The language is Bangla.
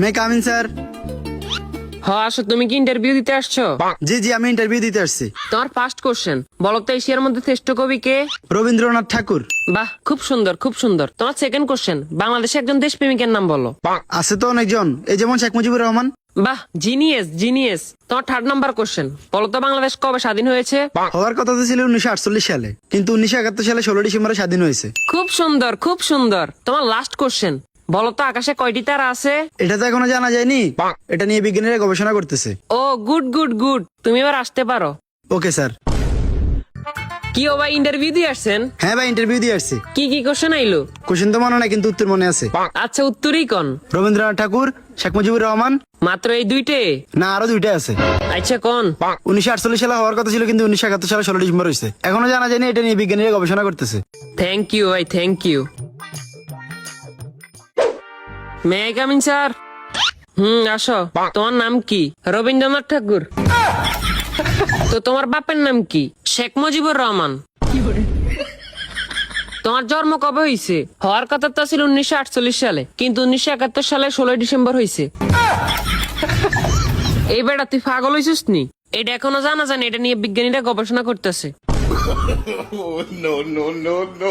মে কামিন স্যার। হ্যাঁ আসো, তুমি কি ইন্টারভিউ দিতে আসছো? জি জি, আমি ইন্টারভিউ দিতে আসছি। তোমার ফার্স্ট কোশ্চেন বলো তো, এশিয়ার মধ্যে শ্রেষ্ঠ কবি কে? রবীন্দ্রনাথ ঠাকুর। বাহ, খুব সুন্দর খুব সুন্দর। তোমার সেকেন্ড কোশ্চেন, বাংলাদেশে একজন দেশপ্রেমিকের নাম বলো। আছে তো অনেকজন, এই যেমন শেখ মুজিবুর রহমান। বাহ, জিনিয়াস জিনিয়াস। তোমার থার্ড নাম্বার কোশ্চেন, বলো তো বাংলাদেশ কবে স্বাধীন হয়েছে? হওয়ার কথা তো ছিল 1948 সালে, কিন্তু 1971 সালে 16 ডিসেম্বরে স্বাধীন হয়েছে। খুব সুন্দর খুব সুন্দর। তোমার লাস্ট কোশ্চেন, বলো তো আকাশে কয়টি তারা আছে? এটা তো এখনো জানা যায়নি, এটা নিয়ে বিজ্ঞানীরা গবেষণা করতেছে। ও গুড গুড গুড, তুমি এবার আসতে পারো। Okay sir. কি ও ভাই, ইন্টারভিউ দিয়ে আসছেন? হ্যাঁ ভাই, ইন্টারভিউ দিয়ে আসছি। কি কি কোশ্চেন আইলো? কোশ্চেন তো মনে নাই, কিন্তু উত্তর মনে আছে। আচ্ছা, উত্তরই কোন? রবীন্দ্রনাথ ঠাকুর, শেখ মুজিবুর রহমান। মাত্র এই দুইটে? না, আরো দুইটা আছে। আচ্ছা কোন? 1948 সালে হওয়ার কথা ছিল, কিন্তু 1971 সালে 16 ডিসেম্বর হয়েছে। এখনো জানা যায়নি, এটা নিয়ে বিজ্ঞানীরা গবেষণা করতেছে। থ্যাংক ইউ ভাই, thank you. May I coming sir? আসো। তোমার নাম কি? রবীন্দ্রনাথ ঠাকুর। তো তোমার বাপের নাম কি? শেখ মুজিবুর রহমান। তোমার জন্ম কবে হয়েছে? হওয়ার কথা তো ছিল 1948 সালে, কিন্তু 1971 সালে 16 ডিসেম্বর হয়েছে। এই বেটা, তুই পাগল হয়েছিস নি? এটা এখনো জানা যায় না, এটা নিয়ে বিজ্ঞানীরা গবেষণা করতেছে। No, no, no, no.